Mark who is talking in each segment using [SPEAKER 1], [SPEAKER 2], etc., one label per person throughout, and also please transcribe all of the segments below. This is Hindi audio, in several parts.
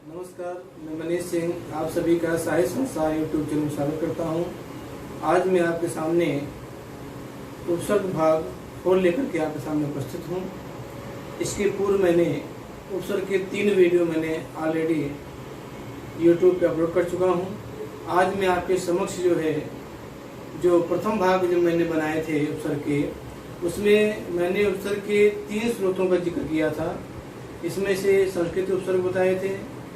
[SPEAKER 1] नमस्कार, मैं मनीष सिंह आप सभी का साहित्य संस्था यूट्यूब चैनल में स्वागत करता हूं। आज मैं आपके सामने उपसर्ग भाग 4 लेकर के आपके सामने उपस्थित हूं। इसके पूर्व मैंने उपसर्ग के 3 वीडियो मैंने ऑलरेडी यूट्यूब पे अपलोड कर चुका हूं। आज मैं आपके समक्ष जो प्रथम भाग जो मैंने बनाए थे उपसर्ग के, उसमें मैंने उपसर्ग के 3 स्रोतों का जिक्र किया था। इसमें से संस्कृत उपसर्ग बताए थे,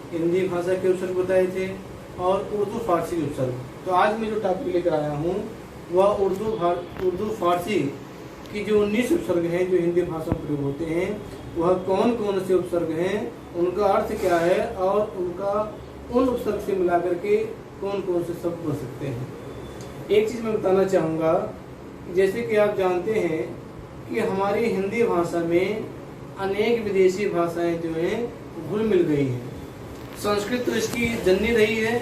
[SPEAKER 1] हिंदी भाषा के उपसर्ग बताए थे और उर्दू फारसी के उपसर्ग। तो आज मैं जो टॉपिक लेकर आया हूँ वह उर्दू फारसी की जो 19 उपसर्ग हैं जो हिंदी भाषा में प्रयोग होते हैं, वह कौन कौन से उपसर्ग हैं, उनका अर्थ क्या है और उन उपसर्ग से मिला करके कौन कौन से शब्द बन सकते हैं। एक चीज़ मैं बताना चाहूँगा, जैसे कि आप जानते हैं कि हमारी हिंदी भाषा में अनेक विदेशी भाषाएं जो हैं घुल मिल गई हैं। संस्कृत तो इसकी जननी रही है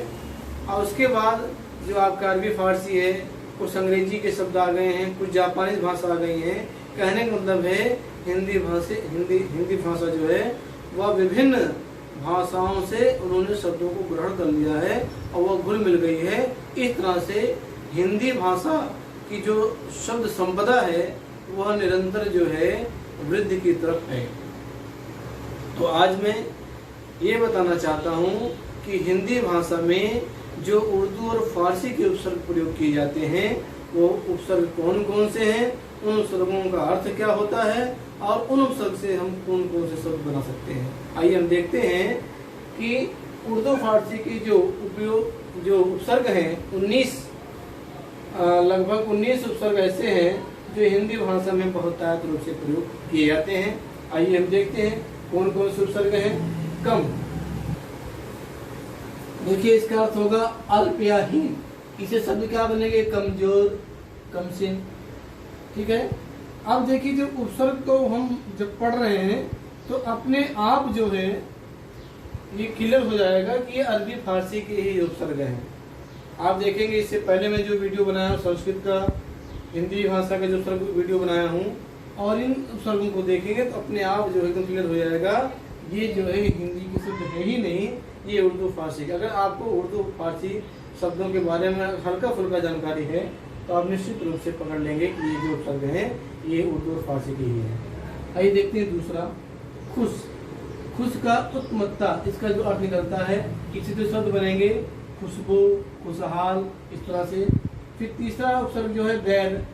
[SPEAKER 1] और उसके बाद जो आपका अरबी फारसी है, कुछ अंग्रेजी के शब्द आ गए हैं, कुछ जापानीज भाषा आ गई हैं। कहने का मतलब है हिंदी भाषा जो है वह विभिन्न भाषाओं से उन्होंने शब्दों को ग्रहण कर लिया है और वह घुल मिल गई है। इस तरह से हिंदी भाषा की जो शब्द संपदा है वह निरंतर जो है वृद्धि की तरफ है। तो आज मैं ये बताना चाहता हूँ कि हिंदी भाषा में जो उर्दू और फारसी के उपसर्ग प्रयोग किए जाते हैं वो उपसर्ग कौन कौन से हैं, उन उपसर्गों का अर्थ क्या होता है और उन उपसर्ग से हम कौन कौन से शब्द बना सकते हैं। आइए हम देखते हैं कि उर्दू फारसी की जो उपसर्ग हैं 19 लगभग 19 उपसर्ग ऐसे हैं जो हिंदी भाषा में बहुतायत रूप से प्रयोग किए जाते हैं। आइए हम देखते हैं कौन कौन से उपसर्ग हैं। कम, देखिए इसका अर्थ होगा अल्प या हीन। इसे शब्द क्या बनेंगे? कमजोर, कमसिन। ठीक है। अब देखिए जो उपसर्ग को हम जब पढ़ रहे हैं तो अपने आप जो है ये क्लियर हो जाएगा कि ये अरबी फारसी के ही उपसर्ग हैं। आप देखेंगे इससे पहले मैं जो वीडियो बनाया हूँ संस्कृत का, हिंदी भाषा का जो उपसर्ग वीडियो बनाया हूँ, और इन उपसर्गों को देखेंगे तो अपने आप जो एकदम क्लियर हो जाएगा ये जो है हिंदी की शब्द है ही नहीं, ये उर्दू फारसी का। अगर आपको उर्दू फारसी शब्दों के बारे में हल्का फुल्का जानकारी है तो आप निश्चित रूप से पकड़ लेंगे कि ये जो उपसर्ग हैं ये उर्दू और फारसी के ही है। आइए देखते हैं दूसरा, खुश। खुश का उत्तमत्ता, इसका जो अर्थ निकलता है, इसी से शब्द बनेंगे खुशबू, खुशहाल, इस तरह से। फिर तीसरा उपसर्ग जो है गैर।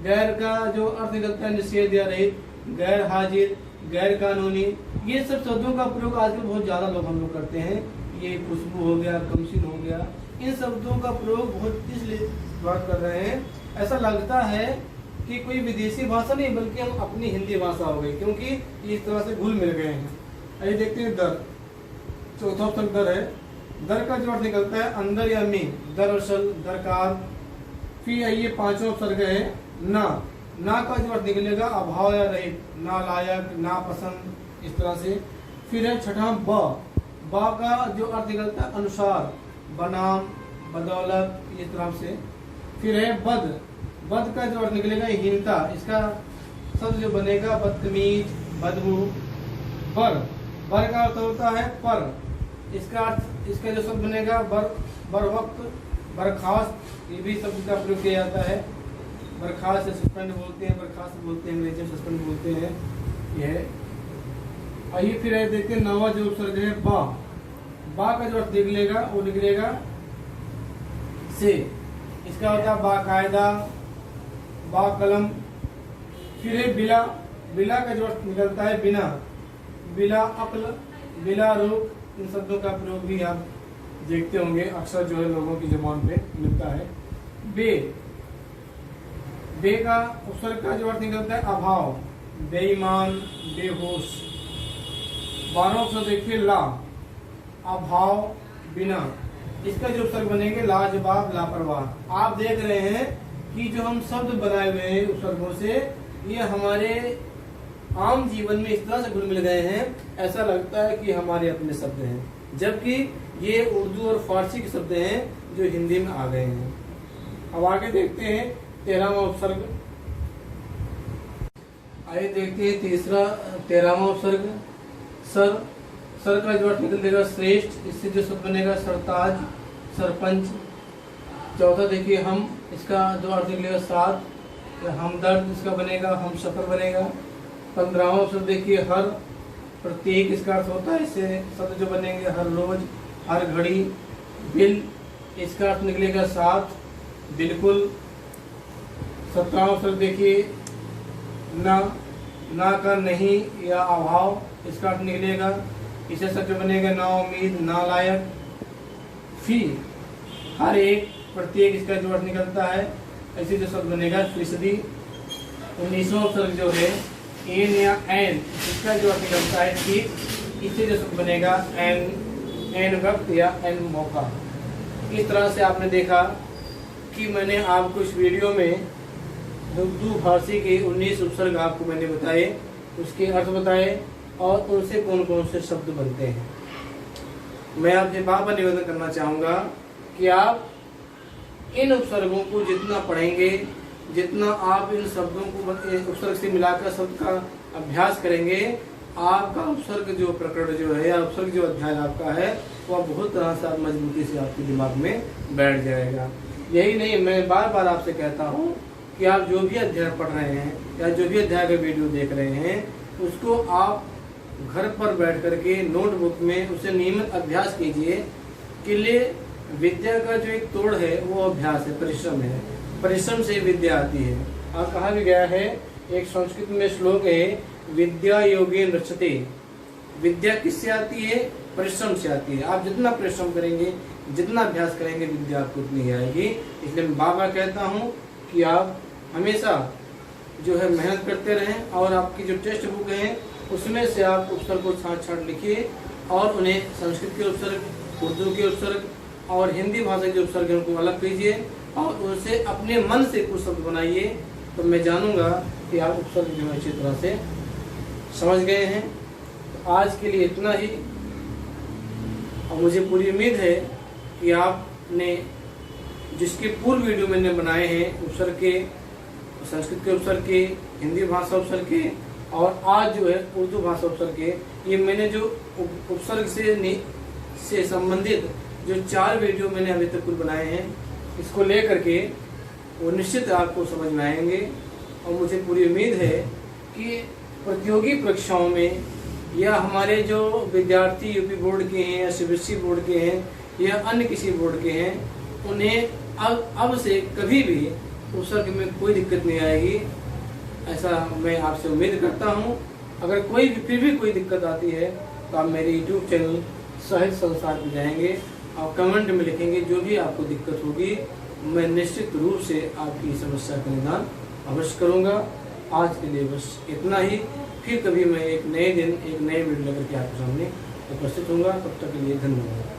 [SPEAKER 1] गैर का जो अर्थ निकलता है निषेध या रहित, गैर हाजिर, गैर कानूनी। ये सब शब्दों का प्रयोग आजकल बहुत ज़्यादा लोग हम लोग करते हैं। ये खुशबू हो गया, कमसिन हो गया, इन शब्दों का प्रयोग बहुत इसलिए बात कर रहे हैं, ऐसा लगता है कि कोई विदेशी भाषा नहीं बल्कि हम अपनी हिंदी भाषा हो गई, क्योंकि इस तरह से घुल मिल गए हैं। आइए देखते हैं दर। चौथा उपसर्ग दर है। दर का जो अर्थ निकलता है अंदर या में, दरअसल, दरकार। फिर आइए पांचवा उपसर्ग है ना। ना का जो अर्थ निकलेगा अभाव या रहित, ना लायक, ना पसंद, इस तरह से। फिर है छठा बा का जो अर्थ निकलता है अनुसार, बनाम, बदौलत, इस तरह से। फिर है बद का जो अर्थ निकलेगा हीनता, इसका शब्द जो बनेगा बदतमीज, बदबू। बर का अर्थ होता है पर, इसका जो शब्द बनेगा बर वक्त, बर्खास्त, ये भी शब्द का प्रयोग किया जाता है। बर्खास्त से सस्पेंड बोलते हैं, बर्खास्त बोलते हैं, अंग्रेजी में सस्पेंड बोलते हैं। यह आइए फिर देखते हैं नवा जो उपसर्ग है बा का जो अर्थ निकलेगा वो निकलेगा से, इसका होता है बाकायदा, बाकलम। फिर है बिला का जो अर्थ निकलता है बिना, बिला अक्ल, बिला रूप। इन शब्दों का प्रयोग भी आप देखते होंगे अक्सर जो है लोगों की जुबान पे मिलता है। बे का उपसर्ग का जो अर्थ निकलता है अभाव, बेईमान, बेहोश। 12वां उपसर्ग देखिए ला, अभाव, बिना। इसका जो उपसर्ग बनेंगे लाजवाब, लापरवाह। आप देख रहे हैं कि जो हम शब्द बनाए हुए हैं उपसर्गों से, ये हमारे आम जीवन में इस तरह से घुल मिल गए हैं, ऐसा लगता है कि हमारे अपने शब्द हैं, जबकि ये उर्दू और फारसी के शब्द हैं जो हिंदी में आ गए हैं। अब आगे देखते हैं 13वां उपसर्ग। आइए देखते हैं 13वां उपसर्ग सर। सर का जो अर्थ निकलेगा श्रेष्ठ, इससे जो शब्द बनेगा सरताज, सरपंच। चौथा देखिए हम, इसका जो अर्थ निकलेगा साथ या हमदर्द, इसका बनेगा हम सफर बनेगा। 15वां शब्द देखिए हर, प्रत्येक इसका अर्थ होता है, इससे शब्द जो बनेंगे हर रोज, हर घड़ी। बिल, इसका अर्थ निकलेगा साथ, बिल्कुल। 17वां शब्द देखिए ना का नहीं या अभाव, इसका अर्थ निकलेगा, इसे शब्द बनेगा ना उम्मीद, ना लायक। फी, हर एक, प्रत्येक, इसका जो अर्थ निकलता है, ऐसे जो शब्द बनेगा फीसदी। 19वां शब्द जो है एन या एन, इसका जो अर्थ निकलता है ठीक, इससे जो शब्द बनेगा एन वक्त या एन मौका। इस तरह से आपने देखा कि मैंने आपको इस वीडियो में उर्दू फारसी के 19 उपसर्ग आपको मैंने बताए, उसके अर्थ बताए और उनसे कौन कौन से शब्द बनते हैं। मैं आपसे बार बार निवेदन करना चाहूँगा कि आप इन उपसर्गों को जितना पढ़ेंगे, जितना आप इन शब्दों को उपसर्ग से मिलाकर शब्द का अभ्यास करेंगे, आपका उपसर्ग जो प्रकरण जो है या उपसर्ग जो अध्याय आपका है वह बहुत तरह से आप मजबूती से आपके दिमाग में बैठ जाएगा। यही नहीं, मैं बार बार आपसे कहता हूँ कि आप जो भी अध्याय पढ़ रहे हैं या जो भी अध्याय का वीडियो देख रहे हैं, उसको आप घर पर बैठ करके नोटबुक में उसे नियमित अभ्यास कीजिए। कि लिए विद्या का जो एक तोड़ है वो अभ्यास है, परिश्रम है, परिश्रम से विद्या आती है। और कहा भी गया है, एक संस्कृत में श्लोक है, विद्या योगेन रचते। विद्या किससे आती है? परिश्रम से आती है। आप जितना परिश्रम करेंगे, जितना अभ्यास करेंगे, विद्या आपको उतनी ही आएगी। इसलिए मैं बार बार कहता हूँ कि आप हमेशा जो है मेहनत करते रहें और आपकी जो टेक्स्ट बुक है उसमें से आप उपसर्ग को छांट लिखिए और उन्हें संस्कृत के उपसर्ग, उर्दू के उपसर्ग और हिंदी भाषा के उपसर्ग उनको अलग कीजिए और उनसे अपने मन से कुछ शब्द बनाइए। तो मैं जानूंगा कि आप उपसर्ग जो है अच्छी तरह से समझ गए हैं। तो आज के लिए इतना ही, और मुझे पूरी उम्मीद है कि आपने जिसके पूर्व वीडियो मैंने बनाए हैं उपसर्ग के, संस्कृत के उपसर्ग के, हिंदी भाषा उपसर्ग के और आज जो है उर्दू भाषा उपसर्ग के, ये मैंने जो उपसर्ग से संबंधित जो 4 वीडियो मैंने अभी तक कुल बनाए हैं, इसको ले करके वो निश्चित आपको समझ में आएंगे। और मुझे पूरी उम्मीद है कि प्रतियोगी परीक्षाओं में या हमारे जो विद्यार्थी यूपी बोर्ड के हैं या सीबीएसई बोर्ड के हैं या अन्य किसी बोर्ड के हैं, उन्हें अब से कभी भी उपसर्ग में कोई दिक्कत नहीं आएगी, ऐसा मैं आपसे उम्मीद करता हूं। अगर फिर भी कोई दिक्कत आती है तो आप मेरे YouTube चैनल साहित्य संसार पे जाएंगे और कमेंट में लिखेंगे, जो भी आपको दिक्कत होगी मैं निश्चित रूप से आपकी समस्या का निदान अवश्य करूंगा। आज के लिए बस इतना ही, फिर कभी मैं एक नए दिन एक नए वीडियो लेकर के आपके सामने उपस्थित होऊंगा। तब तक के लिए धन्यवाद।